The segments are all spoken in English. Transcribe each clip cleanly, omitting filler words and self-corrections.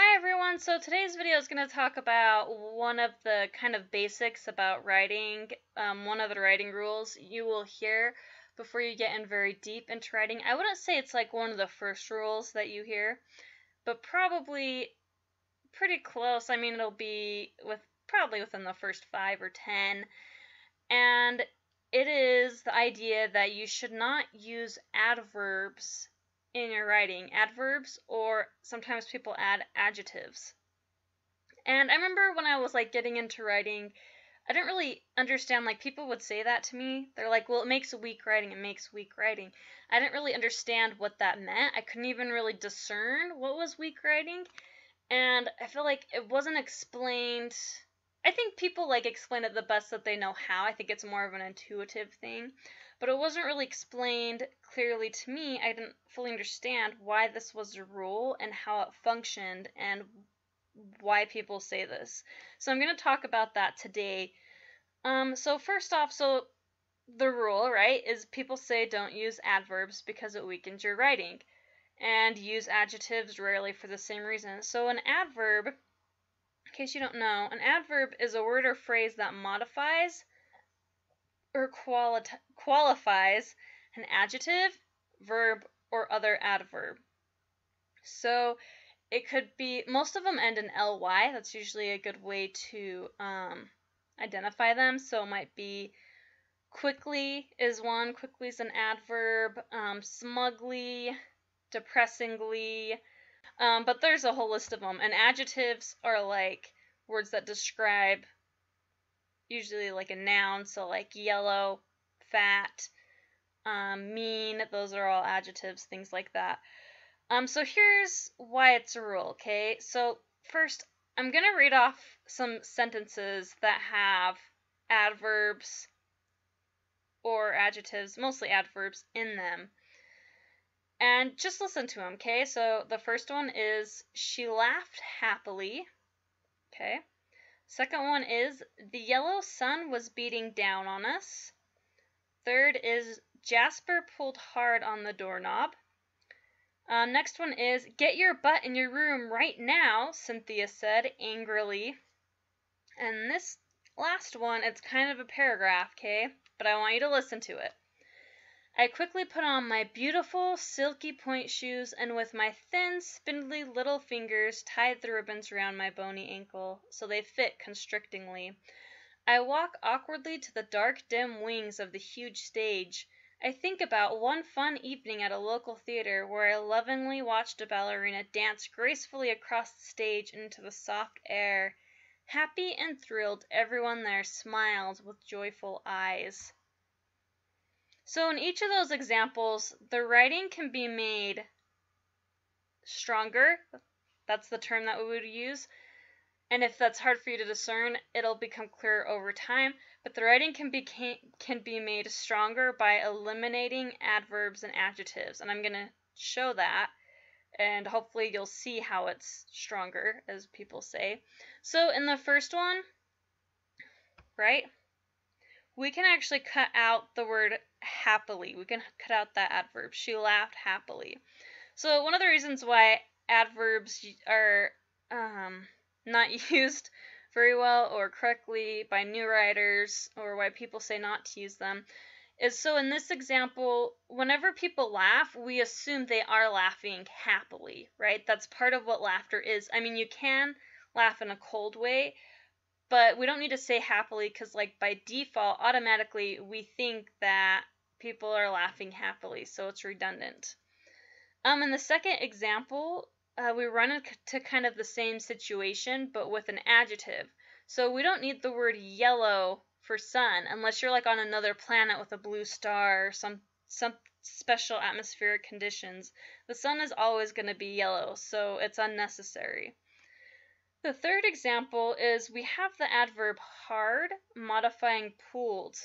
Hi everyone, so today's video is going to talk about one of the kind of basics about writing, one of the writing rules you will hear before you get in very deep into writing. I wouldn't say it's like one of the first rules that you hear, but probably pretty close. I mean, it'll be probably within the first 5 or 10, and it is the idea that you should not use adverbs in your writing. Adverbs, or sometimes people add adjectives. And I remember when I was like getting into writing, I didn't really understand, like people would say that to me. They're like, well, it makes weak writing, it makes weak writing. I didn't really understand what that meant. I couldn't even really discern what was weak writing. And I feel like it wasn't explained. I think people like explain it the best that they know how. I think it's more of an intuitive thing. But it wasn't really explained clearly to me. I didn't fully understand why this was a rule and how it functioned and why people say this. So I'm going to talk about that today. So first off, the rule, right, is people say don't use adverbs because it weakens your writing, and use adjectives rarely for the same reason. So an adverb, in case you don't know, an adverb is a word or phrase that modifies or qualifies an adjective, verb, or other adverb. So it could be, most of them end in ly. That's usually a good way to identify them. So it might be quickly is one. Quickly is an adverb. Smugly, depressingly. But there's a whole list of them. And adjectives are like words that describe usually like a noun. So like yellow, fat, mean. Those are all adjectives, things like that. So here's why it's a rule, okay? So first, I'm going to read off some sentences that have adverbs or adjectives, mostly adverbs, in them. And just listen to them, okay? So the first one is, she laughed happily, okay? Second one is, the yellow sun was beating down on us. Third is, Jasper pulled hard on the doorknob. Next one is, get your butt in your room right now, Cynthia said angrily. And this last one, it's kind of a paragraph, okay? But I want you to listen to it. I quickly put on my beautiful silky pointe shoes and with my thin, spindly little fingers tied the ribbons around my bony ankle so they fit constrictingly. I walk awkwardly to the dark, dim wings of the huge stage. I think about one fun evening at a local theater where I lovingly watched a ballerina dance gracefully across the stage into the soft air. Happy and thrilled, everyone there smiled with joyful eyes. So in each of those examples, the writing can be made stronger. That's the term that we would use. And if that's hard for you to discern, it'll become clearer over time. But the writing can be made stronger by eliminating adverbs and adjectives. And I'm going to show that. And hopefully you'll see how it's stronger, as people say. So in the first one, right, we can actually cut out the word happily. We can cut out that adverb. She laughed happily. So one of the reasons why adverbs are not used very well or correctly by new writers, or why people say not to use them, is so in this example, whenever people laugh, we assume they are laughing happily, right? That's part of what laughter is. I mean, you can laugh in a cold way, but we don't need to say happily because, like, by default, automatically, we think that people are laughing happily, so it's redundant. In the second example, we run into kind of the same situation, but with an adjective. So we don't need the word yellow for sun, unless you're like on another planet with a blue star or some special atmospheric conditions. The sun is always going to be yellow, so it's unnecessary. The third example is we have the adverb hard modifying pulled.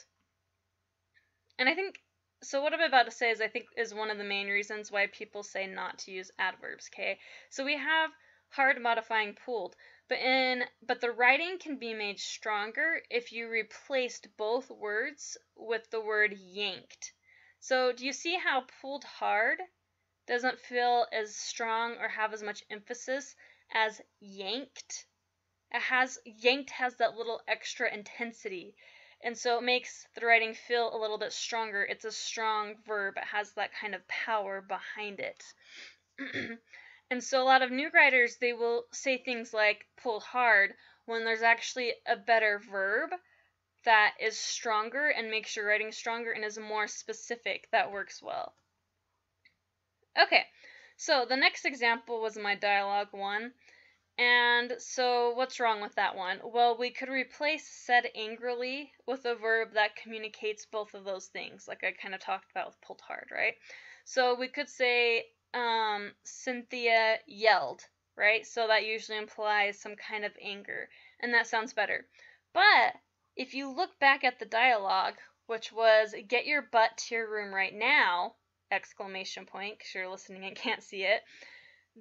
And I think, so what I'm about to say is I think is one of the main reasons why people say not to use adverbs, okay? So we have hard modifying pulled, but the writing can be made stronger if you replaced both words with the word yanked. So do you see how pulled hard doesn't feel as strong or have as much emphasis as yanked. Yanked has that little extra intensity, and so it makes the writing feel a little bit stronger. It's a strong verb. It has that kind of power behind it. And so a lot of new writers, they will say things like pulled hard when there's actually a better verb that is stronger and makes your writing stronger and is more specific that works well. Okay, so the next example was my dialogue one. And so what's wrong with that one? Well, we could replace said angrily with a verb that communicates both of those things, like I kind of talked about with pulled hard, right? So we could say Cynthia yelled, right? So that usually implies some kind of anger, and that sounds better. But if you look back at the dialogue, which was get your butt to your room right now, exclamation point, because you're listening and can't see it,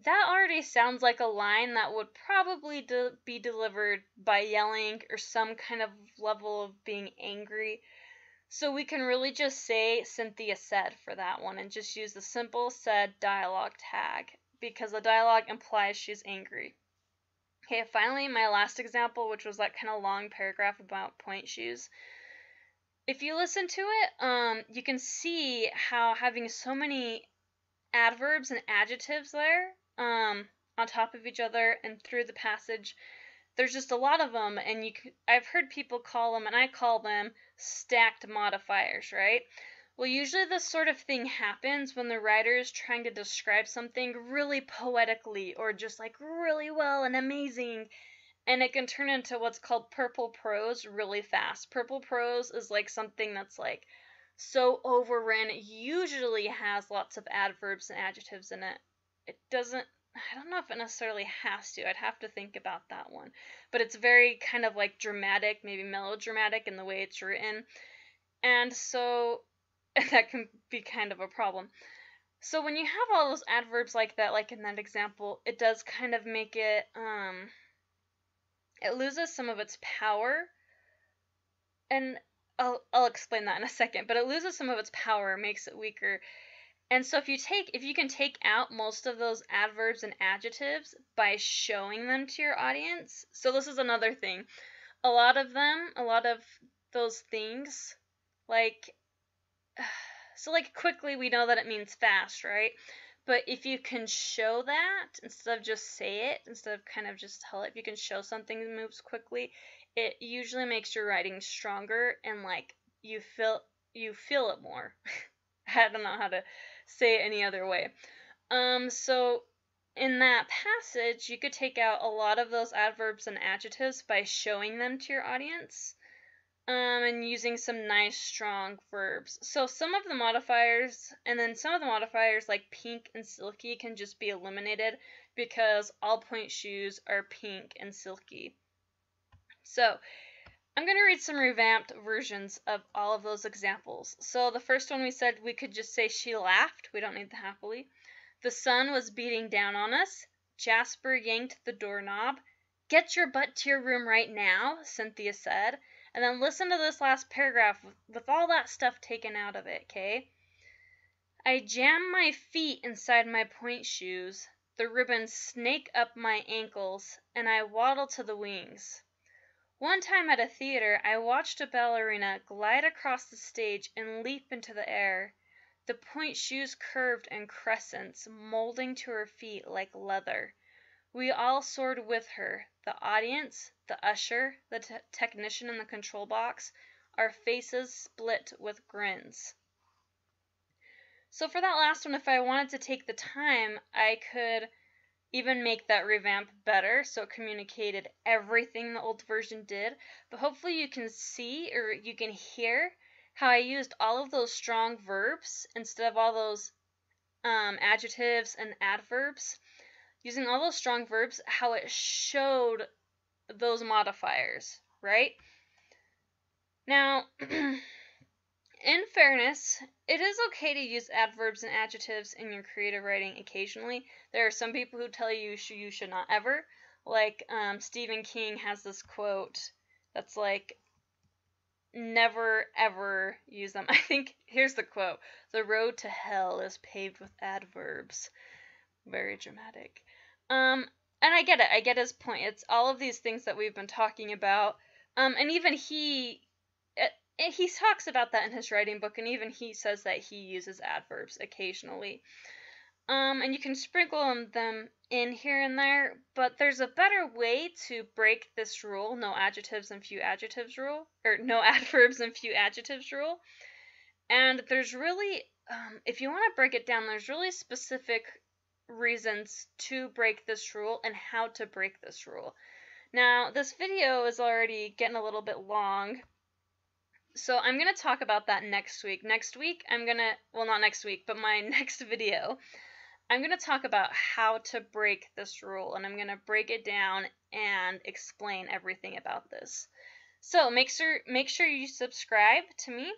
that already sounds like a line that would probably be delivered by yelling or some kind of level of being angry. So we can really just say Cynthia said for that one and just use the simple said dialogue tag because the dialogue implies she's angry. Okay, finally, my last example, which was that kind of long paragraph about point shoes. If you listen to it, you can see how having so many adverbs and adjectives there on top of each other and through the passage, there's just a lot of them, and I've heard people call them, and I call them stacked modifiers, right? Well, usually this sort of thing happens when the writer is trying to describe something really poetically or just like really well and amazing, and it can turn into what's called purple prose really fast. Purple prose is like something that's like so overwritten, it usually has lots of adverbs and adjectives in it. It doesn't, I don't know if it necessarily has to. I'd have to think about that one. But it's very kind of like dramatic, maybe melodramatic in the way it's written. And so that can be kind of a problem. So when you have all those adverbs like that, like in that example, it does kind of make it, it loses some of its power. And I'll explain that in a second, but it loses some of its power, makes it weaker. And so if you can take out most of those adverbs and adjectives by showing them to your audience. So this is another thing. A lot of those things, like, so like quickly, we know that it means fast, right? But if you can show that, instead of just say it, instead of kind of just tell it, if you can show something that moves quickly, it usually makes your writing stronger and like you feel it more. I don't know how to say it any other way. So in that passage, you could take out a lot of those adverbs and adjectives by showing them to your audience, and using some nice strong verbs. So some of the modifiers, like pink and silky, can just be eliminated because all point shoes are pink and silky. So I'm going to read some revamped versions of all of those examples. So the first one we said we could just say she laughed. We don't need the happily. The sun was beating down on us. Jasper yanked the doorknob. Get your butt to your room right now, Cynthia said. And then listen to this last paragraph with all that stuff taken out of it, okay? I jam my feet inside my point shoes. The ribbons snake up my ankles, and I waddle to the wings. One time at a theater, I watched a ballerina glide across the stage and leap into the air. The point shoes curved in crescents, molding to her feet like leather. We all soared with her, the audience, the usher, the technician in the control box, our faces split with grins. So for that last one, if I wanted to take the time, I could even make that revamp better so it communicated everything the old version did. But hopefully you can see or you can hear how I used all of those strong verbs instead of all those adjectives and adverbs. Using all those strong verbs, how it showed those modifiers, right? Now, in fairness, it is okay to use adverbs and adjectives in your creative writing occasionally. There are some people who tell you you should not ever. Like Stephen King has this quote that's like, never ever use them. I think, here's the quote: "The road to hell is paved with adverbs." Very dramatic. And I get it. I get his point. It's all of these things that we've been talking about. And even he talks about that in his writing book, and even he says that he uses adverbs occasionally. And you can sprinkle them in here and there, but there's a better way to break this rule, no adjectives and few adjectives rule, or no adverbs and few adjectives rule. And there's really, if you want to break it down, there's really specific reasons to break this rule and how to break this rule. Now, this video is already getting a little bit long, so I'm going to talk about that next week. Next week, I'm going to, well, not next week, but my next video, I'm going to talk about how to break this rule, and I'm going to break it down and explain everything about this. So make sure you subscribe to me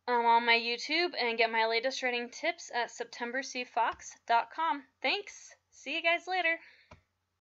on my YouTube and get my latest writing tips at septembercfox.com. Thanks. See you guys later.